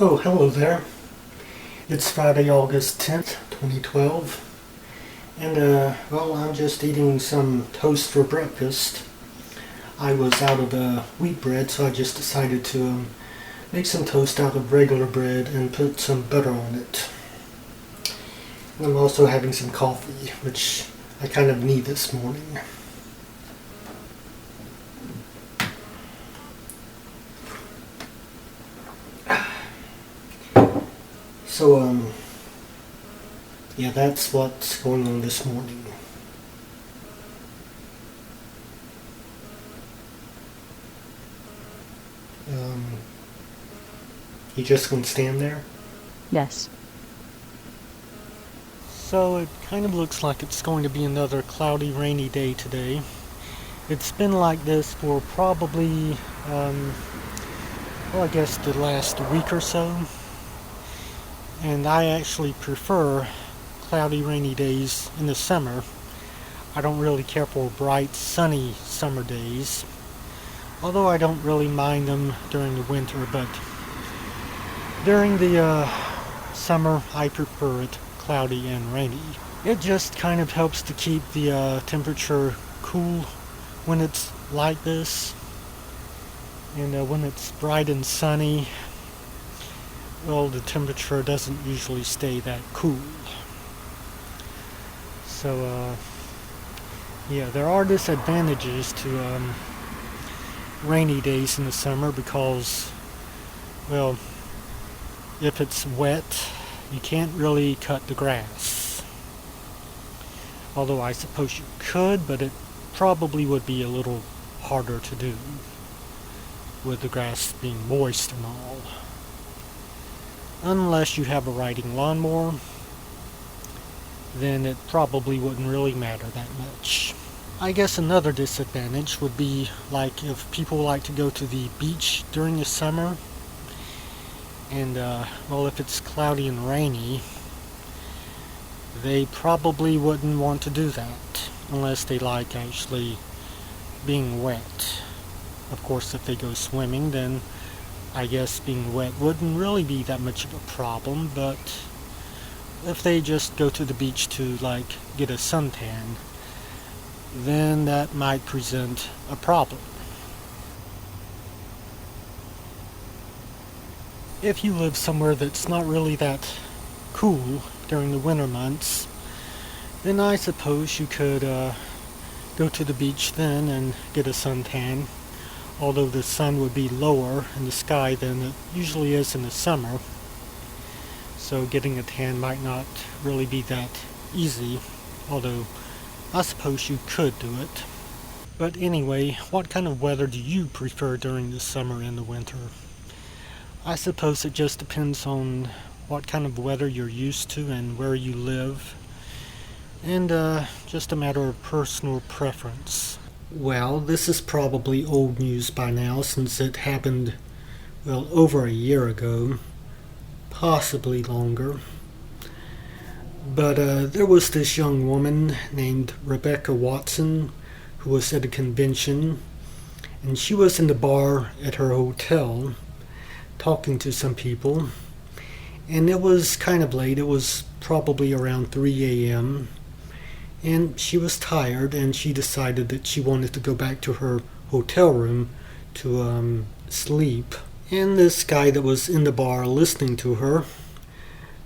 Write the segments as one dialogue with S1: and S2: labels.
S1: Oh, hello there. It's Friday, August 10th, 2012. And, I'm just eating some toast for breakfast. I was out of wheat bread, so I just decided to make some toast out of regular bread and put some butter on it. And I'm also having some coffee, which I kind of need this morning. So, yeah, that's what's going on this morning. You just gonna stand there?
S2: Yes.
S1: So it kind of looks like it's going to be another cloudy, rainy day today. It's been like this for probably, I guess the last week or so. And I actually prefer cloudy, rainy days in the summer. I don't really care for bright, sunny summer days. Although I don't really mind them during the winter, but during the summer I prefer it cloudy and rainy. It just kind of helps to keep the temperature cool when it's like this. And when it's bright and sunny, well, the temperature doesn't usually stay that cool. So, yeah, there are disadvantages to rainy days in the summer because, well, if it's wet, you can't really cut the grass. Although I suppose you could, but it probably would be a little harder to do with the grass being moist and all. Unless you have a riding lawnmower, then it probably wouldn't really matter that much. I guess another disadvantage would be like if people like to go to the beach during the summer, and well, if it's cloudy and rainy, they probably wouldn't want to do that unless they like actually being wet. Of course, if they go swimming, then I guess being wet wouldn't really be that much of a problem, but if they just go to the beach to get a suntan, then that might present a problem. If you live somewhere that's not really that cool during the winter months, then I suppose you could go to the beach then and get a suntan, although the sun would be lower in the sky than it usually is in the summer. So getting a tan might not really be that easy, although I suppose you could do it. But anyway, what kind of weather do you prefer during the summer and the winter? I suppose it just depends on what kind of weather you're used to and where you live, and just a matter of personal preference. Well, this is probably old news by now since it happened, well, over a year ago, possibly longer. But there was this young woman named Rebecca Watson who was at a convention, and she was in the bar at her hotel talking to some people, and it was kind of late. It was probably around 3 a.m., and she was tired, and she decided that she wanted to go back to her hotel room to sleep. And this guy that was in the bar listening to her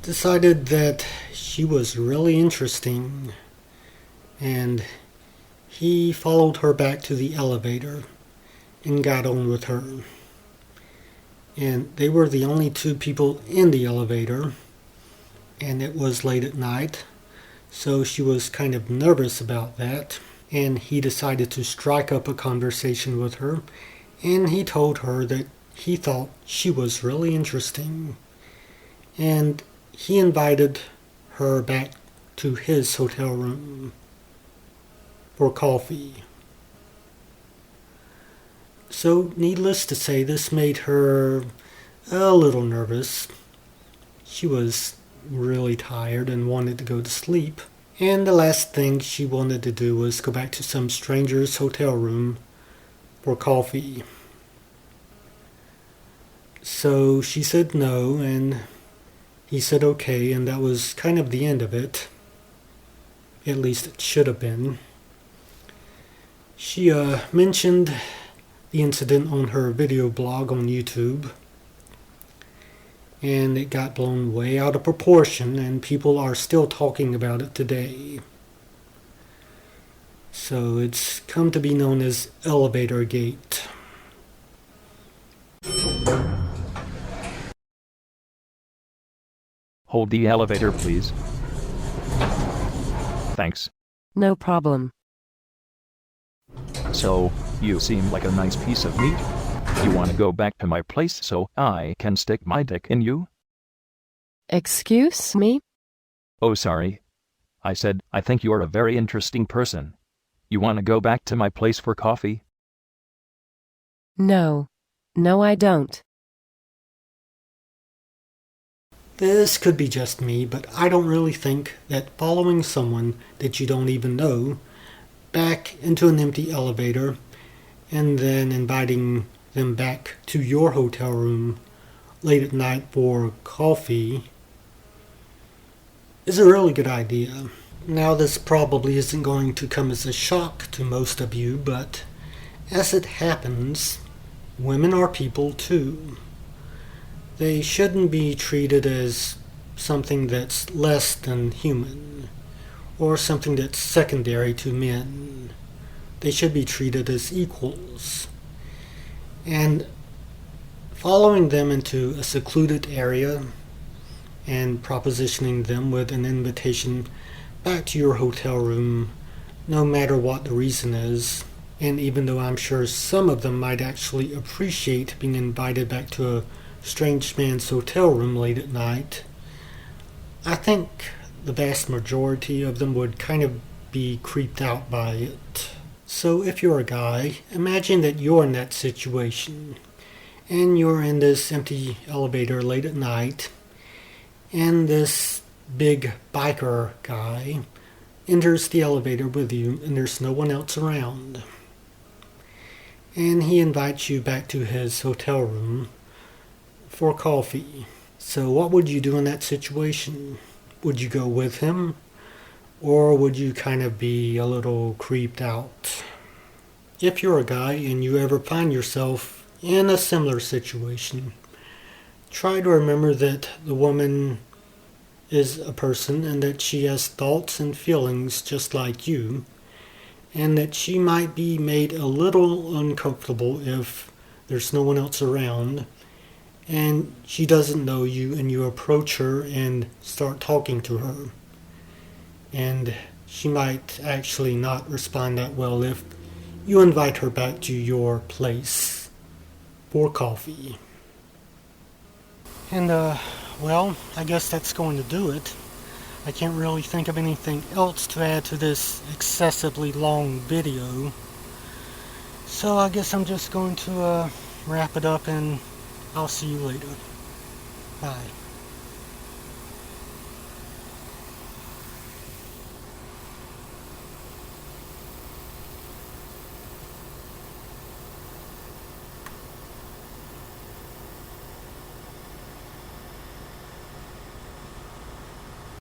S1: decided that she was really interesting, and he followed her back to the elevator and got on with her. And they were the only two people in the elevator, and it was late at night, so she was kind of nervous about that, and he decided to strike up a conversation with her, and he told her that he thought she was really interesting, and he invited her back to his hotel room for coffee. So, needless to say, this made her a little nervous. She was really tired and wanted to go to sleep. And the last thing she wanted to do was go back to some stranger's hotel room for coffee. So she said no, and he said okay, and that was kind of the end of it. At least it should have been. She mentioned the incident on her video blog on YouTube, and it got blown way out of proportion, and people are still talking about it today. So it's come to be known as elevatorgate.
S2: Hold the elevator, please. Thanks.
S3: No problem.
S2: So, you seem like a nice piece of meat. You want to go back to my place so I can stick my dick in you?
S3: Excuse me?
S2: Oh, sorry. I said, I think you're a very interesting person. You want to go back to my place for coffee?
S3: No. No, I don't.
S1: This could be just me, but I don't really think that following someone that you don't even know back into an empty elevator and then inviting them back to your hotel room late at night for coffee is a really good idea. Now, this probably isn't going to come as a shock to most of you, but as it happens, women are people too. They shouldn't be treated as something that's less than human, or something that's secondary to men. They should be treated as equals. And following them into a secluded area and propositioning them with an invitation back to your hotel room, no matter what the reason is, and even though I'm sure some of them might actually appreciate being invited back to a strange man's hotel room late at night, I think the vast majority of them would kind of be creeped out by it. So if you're a guy, imagine that you're in that situation, and you're in this empty elevator late at night, and this big biker guy enters the elevator with you, and there's no one else around. And he invites you back to his hotel room for coffee. So what would you do in that situation? Would you go with him? Or would you kind of be a little creeped out? If you're a guy and you ever find yourself in a similar situation, try to remember that the woman is a person and that she has thoughts and feelings just like you, and that she might be made a little uncomfortable if there's no one else around and she doesn't know you and you approach her and start talking to her. And she might actually not respond that well if you invite her back to your place for coffee. And, well, I guess that's going to do it. I can't really think of anything else to add to this excessively long video. So I guess I'm just going to wrap it up, and I'll see you later. Bye.